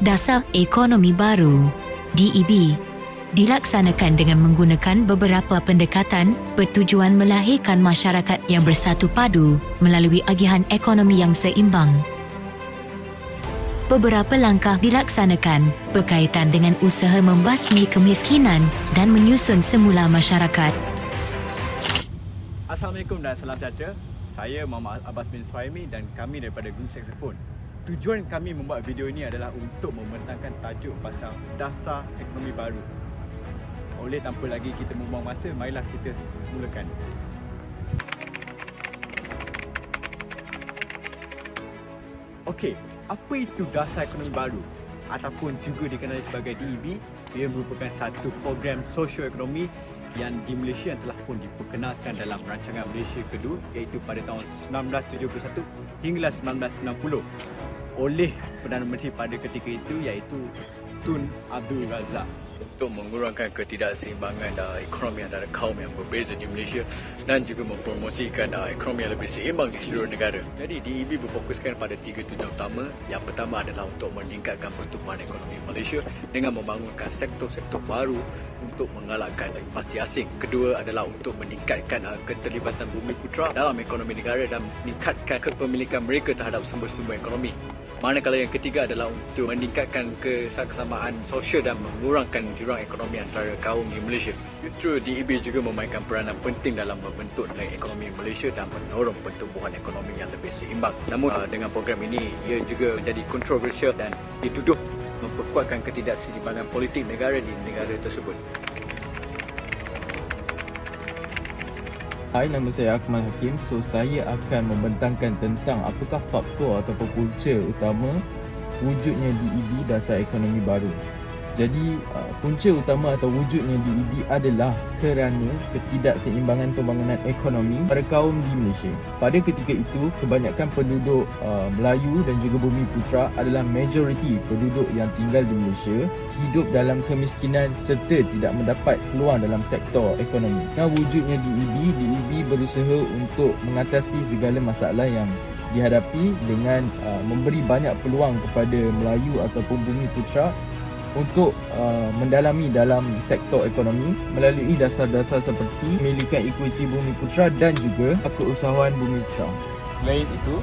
Dasar Ekonomi Baru (DEB) dilaksanakan dengan menggunakan beberapa pendekatan bertujuan melahirkan masyarakat yang bersatu padu melalui agihan ekonomi yang seimbang. Beberapa langkah dilaksanakan berkaitan dengan usaha membasmi kemiskinan dan menyusun semula masyarakat. Assalamualaikum dan salam sejahtera. Saya Muhammad Abbas bin Suhaimi dan kami daripada Grup Saxophone. Tujuan kami membuat video ini adalah untuk membentangkan tajuk pasal dasar ekonomi baru. Oleh tanpa lagi kita membuang masa, marilah kita mulakan. Okey, apa itu dasar ekonomi baru ataupun juga dikenali sebagai DEB? Ia merupakan satu program sosioekonomi yang di Malaysia yang telah pun diperkenalkan dalam rancangan Malaysia kedua, iaitu pada tahun 1971 hinggalah 1990 oleh Perdana Menteri pada ketika itu, iaitu Tun Abdul Razak, untuk mengurangkan ketidakseimbangan ekonomi antara kaum yang berbeza di Malaysia dan juga mempromosikan ekonomi yang lebih seimbang di seluruh negara. Jadi DEB berfokuskan pada 3 tujuan utama. Yang pertama adalah untuk meningkatkan pertumbuhan ekonomi Malaysia dengan membangunkan sektor-sektor baru untuk mengalahkan investasi asing. Kedua adalah untuk meningkatkan keterlibatan Bumi Putera dalam ekonomi negara dan meningkatkan kepemilikan mereka terhadap sumber-sumber ekonomi. Manakala yang ketiga adalah untuk meningkatkan kesesamaan sosial dan mengurangkan jurang ekonomi antara kaum di Malaysia. Justru DEB juga memainkan peranan penting dalam membentuk nilai ekonomi Malaysia dan mendorong pertumbuhan ekonomi yang lebih seimbang. Namun dengan program ini, ia juga menjadi kontroversial dan dituduh memperkuatkan ketidakseimbangan politik negara di negara tersebut. Hai, nama saya Akmal Hakim. Saya akan membentangkan tentang apakah faktor ataupun punca utama wujudnya DEB, Dasar Ekonomi Baru. Jadi, punca utama atau wujudnya DEB adalah kerana ketidakseimbangan pembangunan ekonomi pada kaum di Malaysia. Pada ketika itu, kebanyakan penduduk Melayu dan juga Bumi Putera adalah majoriti penduduk yang tinggal di Malaysia hidup dalam kemiskinan serta tidak mendapat peluang dalam sektor ekonomi. Dengan wujudnya DEB berusaha untuk mengatasi segala masalah yang dihadapi dengan memberi banyak peluang kepada Melayu ataupun Bumi Putera untuk mendalami dalam sektor ekonomi melalui dasar-dasar seperti memilikan equity Bumi Putera dan juga keusahawan Bumi Putera. Selain itu,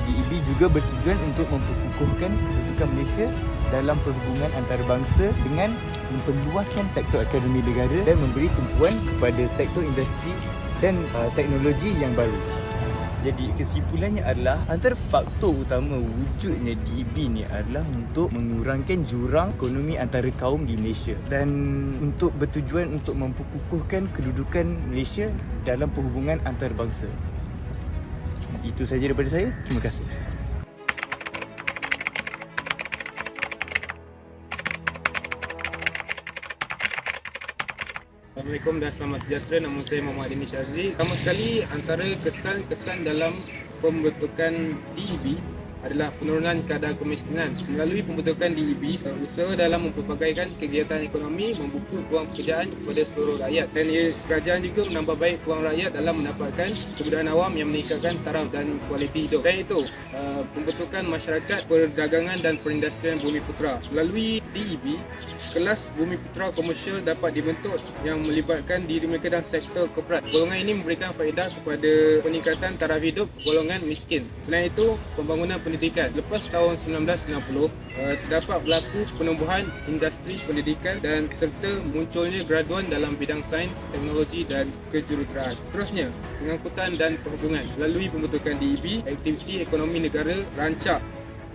DEB juga bertujuan untuk memperkukuhkan kedudukan Malaysia dalam perhubungan antarabangsa dengan memperluaskan sektor ekonomi negara dan memberi tumpuan kepada sektor industri dan teknologi yang baru. Jadi kesimpulannya adalah antara faktor utama wujudnya DEB ni adalah untuk mengurangkan jurang ekonomi antara kaum di Malaysia dan untuk bertujuan untuk memperkukuhkan kedudukan Malaysia dalam perhubungan antarabangsa. Itu sahaja daripada saya. Terima kasih. Assalamualaikum dan selamat sejahtera. Nama saya Muhammad Dini Syazli. Pertama sekali, antara kesan-kesan dalam pembentukan DEB adalah penurunan kadar kemiskinan. Melalui pembentukan DEB, usaha dalam mempelbagaikan kegiatan ekonomi membuka peluang pekerjaan kepada seluruh rakyat, dan kerajaan juga menambah baik peluang rakyat dalam mendapatkan kemudahan awam yang meningkatkan taraf dan kualiti hidup. Dan itu, pembentukan masyarakat perdagangan dan perindustrian Bumi Putera. Melalui DEB, kelas Bumi Putera komersial dapat dibentuk yang melibatkan diri mereka dalam sektor korporat. Golongan ini memberikan faedah kepada peningkatan taraf hidup golongan miskin. Selain itu, pembangunan pendidikan. Lepas tahun 1990, terdapat berlaku penumbuhan industri pendidikan dan serta munculnya graduan dalam bidang sains, teknologi dan kejuruteraan. Terusnya, pengangkutan dan perhubungan. Melalui pembentukan DEB, aktiviti ekonomi negara rancak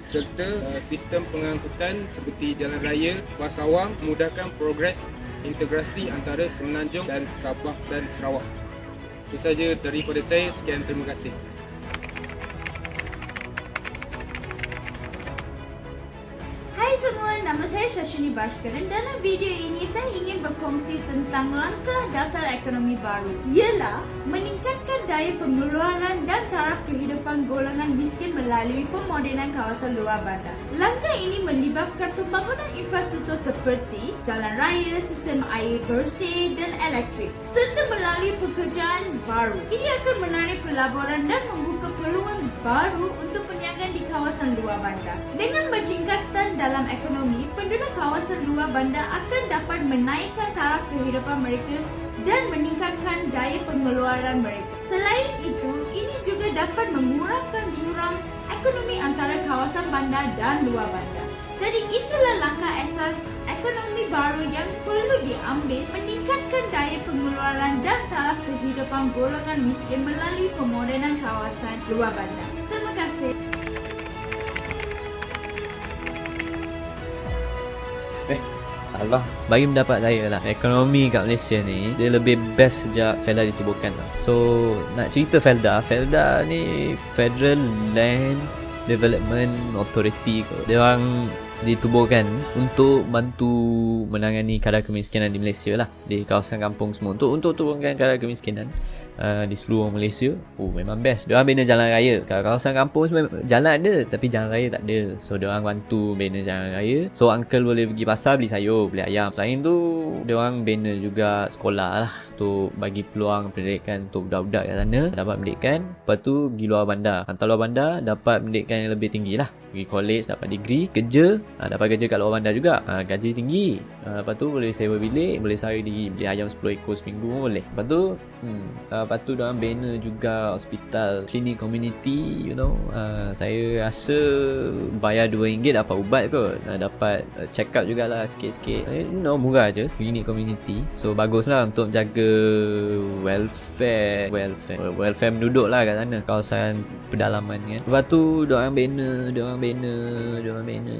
serta sistem pengangkutan seperti jalan raya, bas awam memudahkan progres integrasi antara Semenanjung dan Sabah dan Sarawak. Itu saja daripada saya. Sekian, terima kasih. Semua, nama saya Syashini Bashkar dan dalam video ini saya ingin berkongsi tentang langkah dasar ekonomi baru, ialah meningkatkan daya pengeluaran dan taraf kehidupan golongan miskin melalui pemodenan kawasan luar bandar. Langkah ini melibatkan pembangunan infrastruktur seperti jalan raya, sistem air bersih dan elektrik, serta melalui pekerjaan baru. Ini akan menarik pelaburan dan membuka peluang baru untuk peniaga kemiskinan di kawasan luar bandar. Dengan bertingkatan dalam ekonomi, penduduk kawasan luar bandar akan dapat menaikkan taraf kehidupan mereka dan meningkatkan daya pengeluaran mereka. Selain itu, ini juga dapat mengurangkan jurang ekonomi antara kawasan bandar dan luar bandar. Jadi itulah langkah asas ekonomi baru yang perlu diambil, meningkatkan daya pengeluaran dan taraf kehidupan golongan miskin melalui pemodenan kawasan luar bandar. Terima kasih. Salah. Bagi pendapat saya lah, ekonomi kat Malaysia ni dia lebih best sejak Felda ditubuhkan lah. So nak cerita Felda ni Federal Land Development Authority kot. Dia orang ditubuhkan untuk bantu menangani kadar kemiskinan di Malaysia lah, di kawasan kampung semua, untuk turunkan kadar kemiskinan di seluruh Malaysia. Memang best. Dia orang bina jalan raya kat kawasan kampung semua. Jalan ada tapi jalan raya tak ada, so dia orang bantu bina jalan raya, so uncle boleh pergi pasar beli sayur, beli ayam. Selain tu dia orang bina juga sekolah lah untuk bagi peluang pendidikan untuk budak-budak kat sana dapat pendidikan. Lepas tu pergi luar bandar, hantar luar bandar dapat pendidikan yang lebih tinggi lah, pergi college dapat degree, kerja dapat kerja kat luar bandar juga, gaji tinggi. Lepas tu boleh sewa bilik, boleh sehari beli ayam 10 ekor seminggu pun boleh. Lepas tu diorang bina juga hospital, klinik community, you know. Saya rasa bayar RM2 dapat ubat kot, dapat check up jugalah sikit-sikit, you know, murah je klinik community. So baguslah untuk jaga welfare penduduk lah kat sana, kawasan pedalaman kan. Lepas tu diorang bina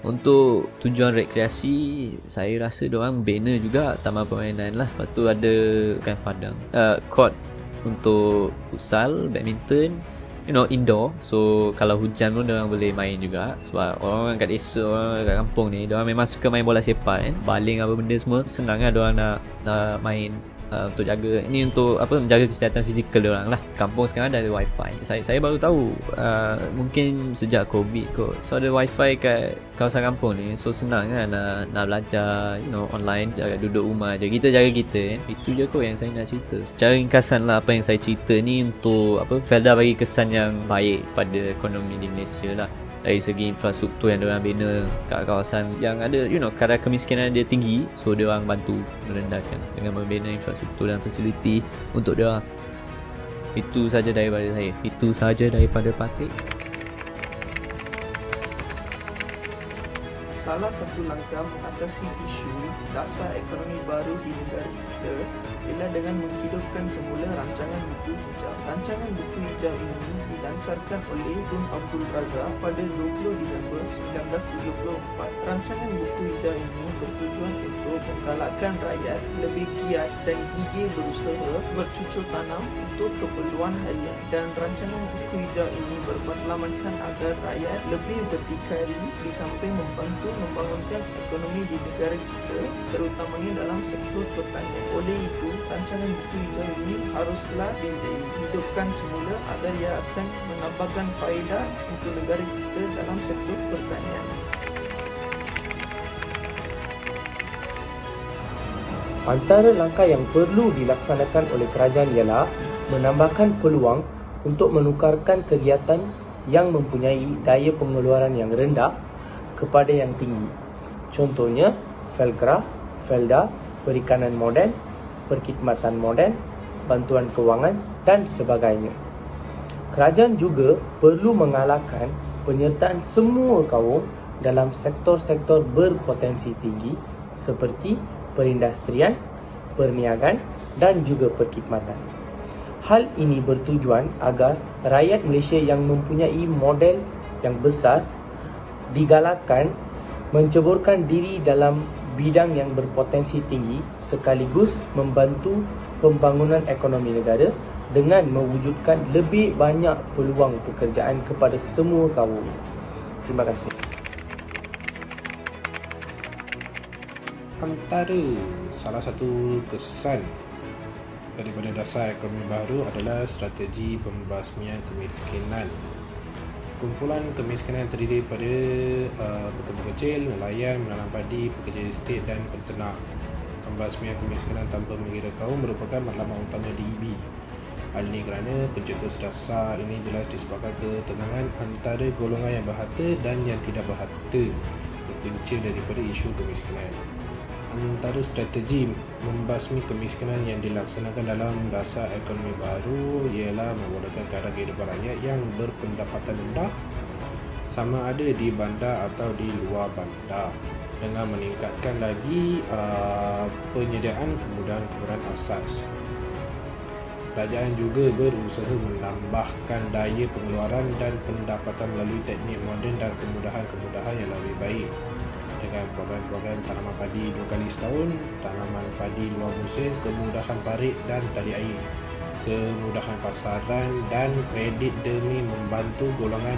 untuk tujuan rekreasi. Saya rasa diorang bina juga taman permainan lah. Lepas tu ada court untuk futsal, badminton, you know, indoor. So kalau hujan pun diorang boleh main juga. Sebab orang kat desa, orang kat kampung ni, diorang memang suka main bola sepak kan, baling apa benda semua. Senang lah diorang nak main. Untuk jaga ini, untuk menjaga kesihatan fizikal diorang lah. Kampung sekarang dah ada wifi. Saya baru tahu, mungkin sejak COVID kot. So ada wifi kat kawasan kampung ni, so senang kan nak belajar, you know, online, duduk rumah je, kita jaga kita kan. Itu je kot yang saya nak cerita. Secara ringkasan lah apa yang saya cerita ni untuk Felda bagi kesan yang baik pada ekonomi di Malaysia lah. Dari segi infrastruktur yang diorang bina kat kawasan yang ada, you know, kadar kemiskinan dia tinggi, so diorang bantu merendahkan dengan membina infrastruktur dan fasiliti untuk diorang. Itu saja daripada saya. Itu saja daripada Patik. Salah satu langkah mengatasi isu dasar ekonomi baru di negara kita ialah dengan menghidupkan semula rancangan buku hijau. Rancangan buku hijau ini dilancarkan oleh Tun Abdul Razak pada 20 Disember 1974. Rancangan buku hijau ini bertujuan untuk menggalakkan rakyat lebih giat dan gigih berusaha bercucur tanam untuk keperluan harian. Dan rancangan buku hijau ini bermatlamatkan agar rakyat lebih berdikari di samping membantu membangunkan ekonomi di negara kita, terutamanya dalam sektor pertanian. Oleh itu, rancangan buku hijau ini haruslah dihidupkan semula agar ia akan menambahkan faedah untuk negara kita dalam sektor pertanian. Antara langkah yang perlu dilaksanakan oleh kerajaan ialah menambahkan peluang untuk menukarkan kegiatan yang mempunyai daya pengeluaran yang rendah kepada yang tinggi. Contohnya, Felcraft, Felda, perikanan moden, perkhidmatan moden, bantuan kewangan dan sebagainya. Kerajaan juga perlu mengalahkan penyertaan semua kaum dalam sektor-sektor berpotensi tinggi seperti perindustrian, perniagaan dan juga perkhidmatan. Hal ini bertujuan agar rakyat Malaysia yang mempunyai modal yang besar digalakkan menceburkan diri dalam bidang yang berpotensi tinggi sekaligus membantu pembangunan ekonomi negara dengan mewujudkan lebih banyak peluang pekerjaan kepada semua kaum. Terima kasih. Antara salah satu kesan daripada dasar ekonomi baru adalah strategi pembasmian kemiskinan. Kumpulan kemiskinan terdiri daripada pekerja kecil, nelayan, menanam padi, pekerja estet dan penternak. Pembasmian kemiskinan tanpa mengira kaum merupakan matlamat utama DEB. Hal ini kerana pencetus dasar ini jelas disebabkan ketegangan antara golongan yang berharta dan yang tidak berharta berpunca daripada isu kemiskinan. Antara strategi membasmi kemiskinan yang dilaksanakan dalam dasar ekonomi baru ialah memudahkan kadar kehidupan rakyat yang berpendapatan rendah, sama ada di bandar atau di luar bandar, dengan meningkatkan lagi penyediaan kemudahan-kemudahan asas. Kerajaan juga berusaha menambahkan daya pengeluaran dan pendapatan melalui teknik moden dan kemudahan-kemudahan yang lebih baik, dengan program-program tanaman padi 2 kali setahun, tanaman padi luar musim, kemudahan parit dan tali air, kemudahan pasaran dan kredit demi membantu golongan